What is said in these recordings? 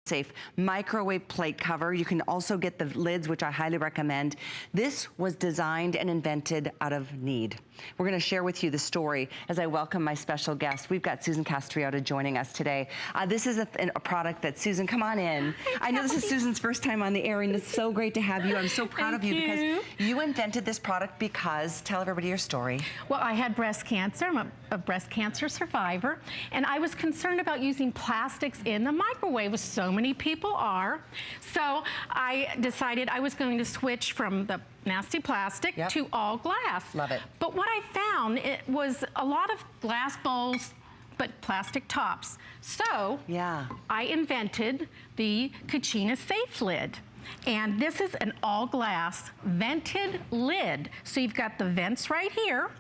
safe microwave plate cover. You can also get the lids, which I highly recommend. This was designed and invented out of need. We're gonna share with you the story as I welcome my special guest. We've got Susan Castriota joining us today. This is a product that, Susan, come on in. I know this is Susan's first time on the air, and it's so great to have you. I'm so proud of you because you invented this product because, tell everybody your story. Well, I had breast cancer. I'm a breast cancer survivor, and I was concerned about using plastics in the microwave, as so many people are. So I decided I was going to switch from the nasty plastic to all glass. Love it. But what I found, it was a lot of glass bowls, but plastic tops. So I invented the Cuchina Safe Lid. And this is an all glass vented lid. So you've got the vents right here.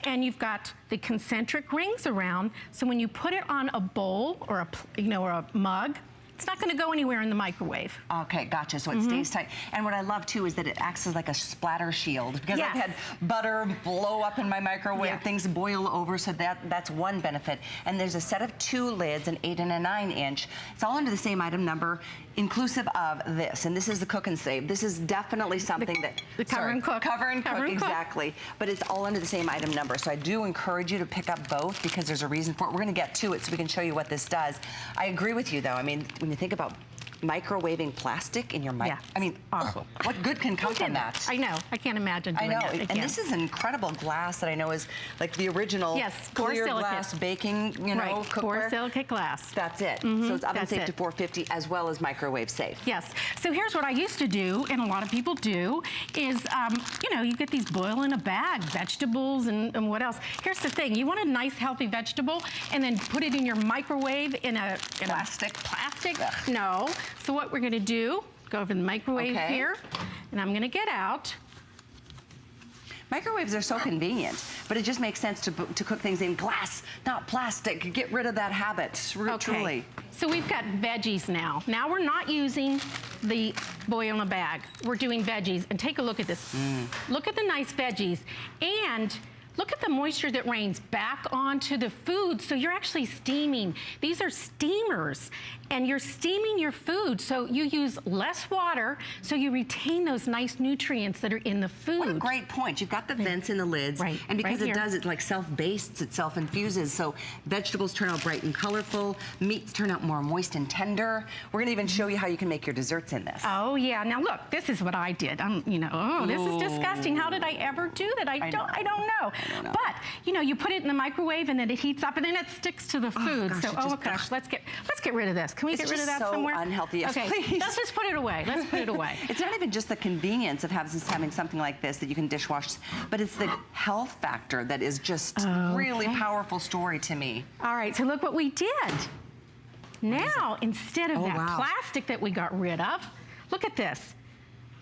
And you've got the concentric rings around. So when you put it on a bowl or a mug, it's not gonna go anywhere in the microwave. Okay, gotcha, so it stays tight. And what I love too is that it acts as like a splatter shield, because I've had butter blow up in my microwave, things boil over, so that's one benefit. And there's a set of 2 lids, an 8 and a 9 inch. It's all under the same item number, inclusive of this. And this is the Cook and Save. This is definitely something the cover and cook. Cover and cook, exactly. But it's all under the same item number. So I do encourage you to pick up both because there's a reason for it. We're gonna get to it so we can show you what this does. I agree with you though. I mean, when you think about microwaving plastic in your I mean, what good can come from that? I know, I can't imagine doing that again. And this is an incredible glass that I know is like the original clear glass baking, cookware. Borosilicate glass. That's it. So it's oven safe to 450 as well as microwave safe. Yes. So here's what I used to do, and a lot of people do, is you get these boil in a bag, vegetables and what else. Here's the thing, you want a nice healthy vegetable and then put it in your microwave in a plastic. No. So what we're gonna do, go over the microwave here, and I'm gonna get out. Microwaves are so convenient, but it just makes sense to cook things in glass, not plastic. Get rid of that habit, truly. So we've got veggies now. Now we're not using the boil in a bag. We're doing veggies, and take a look at this. Look at the nice veggies, and look at the moisture that rains back onto the food. So you're actually steaming. These are steamers, and you're steaming your food. So you use less water, so you retain those nice nutrients that are in the food. What a great point. You've got the vents in the lids, and because it does, it like self-bastes, it self-infuses. So vegetables turn out bright and colorful, meats turn out more moist and tender. We're gonna even show you how you can make your desserts in this. Oh yeah, now look, this is what I did. This is disgusting. How did I ever do that? I don't know. But you put it in the microwave and then it heats up and then it sticks to the food. Oh gosh, let's get rid of this. Can we get rid of that somewhere? It's so unhealthy. Yes, please. Let's just put it away. Let's put it away. It's not even just the convenience of having something like this that you can dishwash, but it's the health factor that is just really powerful story to me. All right, so look what we did. Now, instead of that plastic that we got rid of, look at this.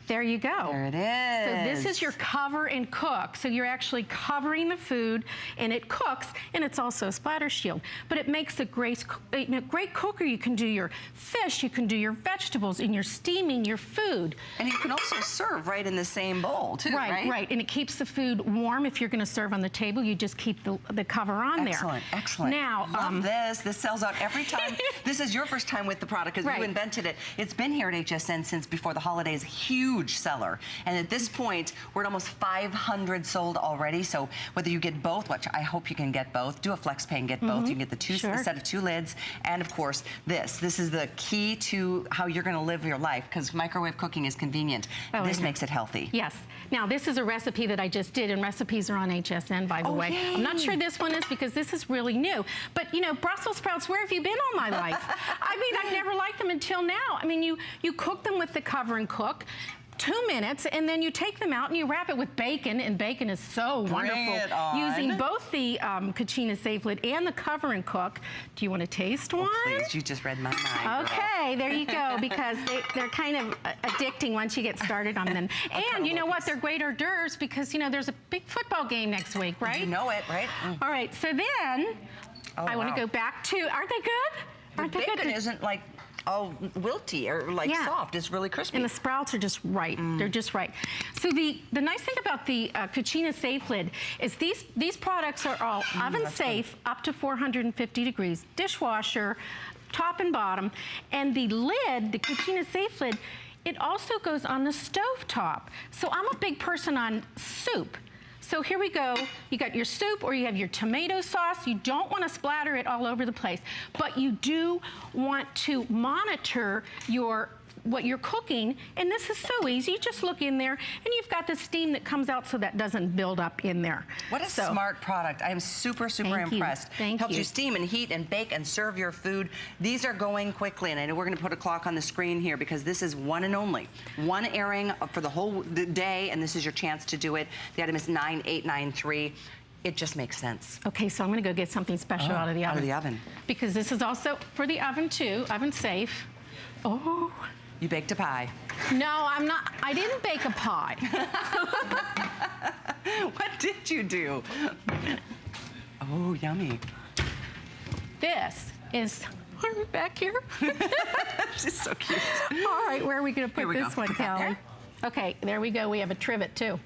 There you go. There it is. So this is your cover and cook. So you're actually covering the food and it cooks, and it's also a splatter shield. But it makes a great cooker. You can do your fish, you can do your vegetables, and you're steaming your food. And you can also serve right in the same bowl too, right? Right, and it keeps the food warm. If you're gonna serve on the table, you just keep the cover on there. Excellent, excellent. Now, love this. This sells out every time. This is your first time with the product because you invented it. It's been here at HSN since before the holidays. Huge seller, and at this point we're at almost 500 sold already. So whether you get both, which I hope you can get both, do a flex pay and get both. You can get the set of 2 lids, and of course this is the key to how you're going to live your life, because microwave cooking is convenient. This makes it healthy. Yes. Now this is a recipe that I just did, and recipes are on HSN, by the way. Yay. I'm not sure this one is because this is really new, but Brussels sprouts, where have you been all my life? I mean, I've never liked them until now. I mean, you cook them with the cover and cook. 2 minutes, and then you take them out and you wrap it with bacon, and bacon is so wonderful. Using both the Cuchina Safe Lid and the cover and cook. Do you want to taste one? Please, you just read my mind. Okay, there you go, because they're kind of addicting once you get started on them. And you know what? They're great hors d'oeuvres because there's a big football game next week, right? You know it, right? All right, so then I want to go back to, aren't they good? Aren't they good? Bacon isn't like all wilty or like soft. It's really crispy. And the sprouts are just right. They're just right. So the nice thing about the Cuchina Safe Lid is these products are all oven safe up to 450 degrees, dishwasher, top and bottom. And the lid, the Cucina Safe lid, it also goes on the stovetop. So I'm a big person on soup. So here we go. You got your soup or you have your tomato sauce. You don't want to splatter it all over the place, but you do want to monitor what you're cooking, and this is so easy. You just look in there, and you've got the steam that comes out so that doesn't build up in there. What a smart product. I am super impressed. Helps you steam and heat and bake and serve your food. These are going quickly, and I know we're going to put a clock on the screen here because this is one and only. One airing for the whole day, and this is your chance to do it. The item is 9893. It just makes sense. Okay, so I'm going to go get something special out of the oven. Out of the oven. Because this is also for the oven, too. Oven safe. Oh. You baked a pie. No, I'm not. I didn't bake a pie. What did you do? Oh, yummy. This is back here. She's so cute. All right, where are we going to put this one, Callie? Okay, there we go. We have a trivet, too.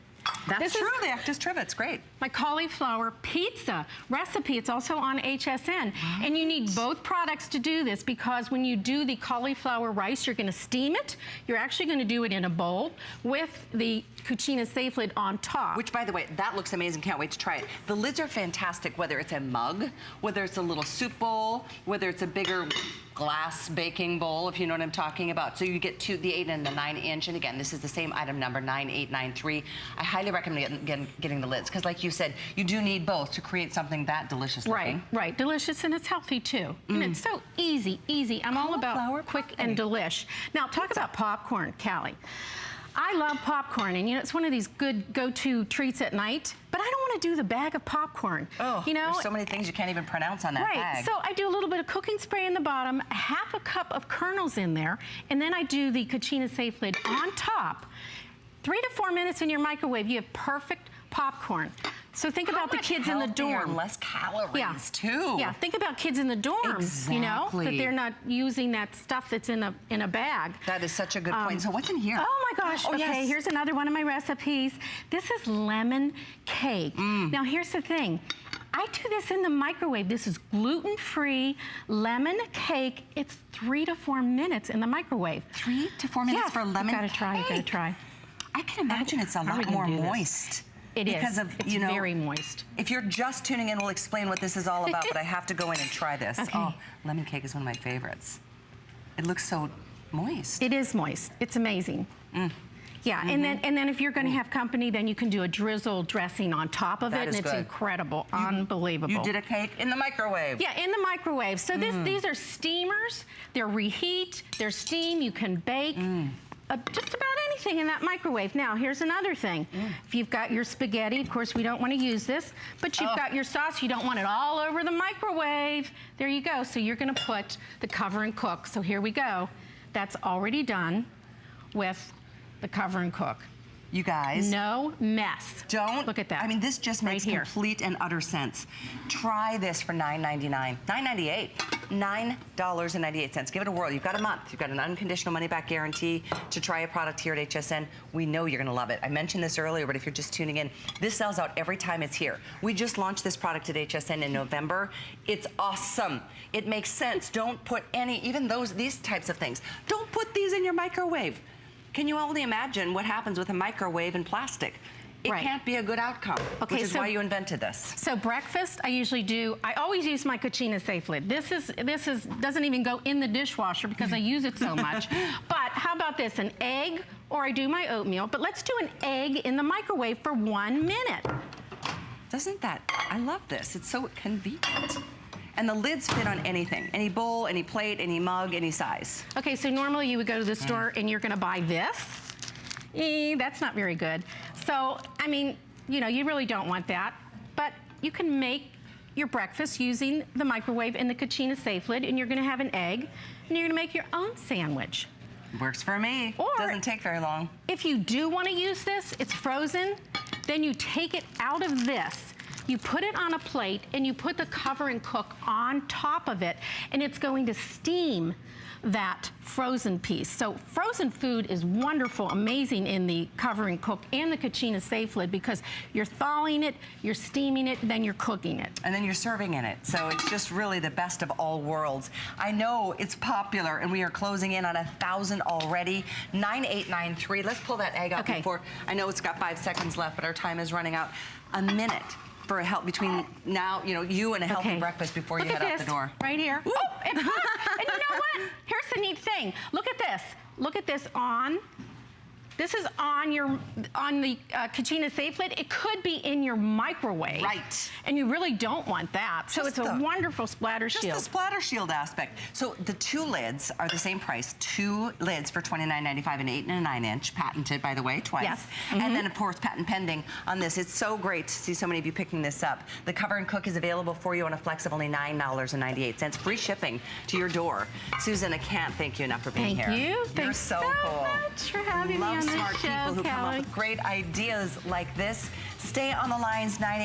That's true, the Actus Trivet's great. My cauliflower pizza recipe, it's also on HSN. And you need both products to do this because when you do the cauliflower rice, you're gonna steam it. You're actually gonna do it in a bowl with the Cucina Safe lid on top. Which, by the way, that looks amazing. Can't wait to try it. The lids are fantastic, whether it's a mug, whether it's a little soup bowl, whether it's a bigger glass baking bowl, if you know what I'm talking about. So you get the 8 and the 9 inch. And again, this is the same item number, 9893. I highly recommend getting the lids because like you said, you do need both to create something that delicious looking. Right, delicious, and it's healthy too. And it's so easy. I'm all about quick and delish. Now talk about popcorn, Callie. I love popcorn, and you know, it's one of these good go-to treats at night, but I don't want to do the bag of popcorn. Oh, you know, there's so many things you can't even pronounce on that bag. So I do a little bit of cooking spray in the bottom, half a cup of kernels in there, and then I do the Cucina Safe lid on top. 3 to 4 minutes in your microwave, you have perfect popcorn. So think about the kids in the dorm. Less calories too. Yeah, think about kids in the dorms, you know, that they're not using that stuff that's in a bag. That is such a good point. So what's in here? Oh my gosh, okay, here's another one of my recipes. This is lemon cake. Now here's the thing. I do this in the microwave. This is gluten-free lemon cake. It's 3 to 4 minutes in the microwave. 3 to 4 minutes for lemon cake? You gotta try. I can imagine it's a lot more moist. It is. Because of, it's very moist. If you're just tuning in, we'll explain what this is all about, but I have to go in and try this. Okay. Oh, lemon cake is one of my favorites. It looks so moist. It is moist. It's amazing. Yeah, and then if you're going to have company, then you can do a drizzle dressing on top of it, and it's incredible, unbelievable. You did a cake in the microwave. Yeah, in the microwave. So these are steamers. They're reheat. They're steam. You can bake. Just about anything in that microwave. Now, here's another thing. If you've got your spaghetti, of course, we don't want to use this, but you've got your sauce, you don't want it all over the microwave. There you go. So you're going to put the cover and cook. So here we go. That's already done with the cover and cook. You guys. No mess. Don't. Look at that. I mean, this just makes complete and utter sense. Try this for $9.99. $9.98. $9.98. Give it a whirl. You've got a month. You've got an unconditional money-back guarantee to try a product here at HSN. We know you're going to love it. I mentioned this earlier, but if you're just tuning in, this sells out every time it's here. We just launched this product at HSN in November. It's awesome. It makes sense. Don't put even these types of things. Don't put these in your microwave. Can you only imagine what happens with a microwave and plastic? It can't be a good outcome, which is why you invented this. So breakfast, I always use my Cucina Safe lid. This doesn't even go in the dishwasher because I use it so much. But how about this, an egg, or I do my oatmeal, but let's do an egg in the microwave for 1 minute. I love this. It's so convenient. And the lids fit on anything, any bowl, any plate, any mug, any size. Okay, so normally you would go to the store and you're gonna buy this. That's not very good. So, I mean, you know, you really don't want that, but you can make your breakfast using the microwave and the Cucina Safe lid, and you're gonna have an egg, and you're gonna make your own sandwich. Works for me. Or doesn't take very long. If you do wanna use this, it's frozen, then you take it out of this. you put it on a plate and you put the cover and cook on top of it, and it's going to steam that frozen piece. So frozen food is wonderful, amazing in the cover and cook and the Cucina Safe Lid, because you're thawing it, you're steaming it, then you're cooking it. And then you're serving in it. So it's just really the best of all worlds. I know it's popular, and we are closing in on 1,000 already. 9893. Let's pull that egg out before. I know it's got 5 seconds left, but our time is running out. A minute for a help between now, you and a healthy breakfast before you head out the door. Right here. Ooh. Oh, it's hot. And you know what? Here's the neat thing. Look at this. Look at this on. This is on the Cucina Safe Lid. It could be in your microwave. Right. And you really don't want that. So it's a wonderful splatter shield. Just the splatter shield aspect. So the 2 lids are the same price. 2 lids for $29.95, an 8 and a 9 inch, patented by the way, twice. Yes. And then of course patent pending on this. It's so great to see so many of you picking this up. The cover and cook is available for you on a flex of only $9.98. Free shipping to your door. Susan, I can't thank you enough for being here. Thank you. You're Thanks so cool. much for having me on the smart show, people who come up Callie. with great ideas like this. Stay on the lines, 9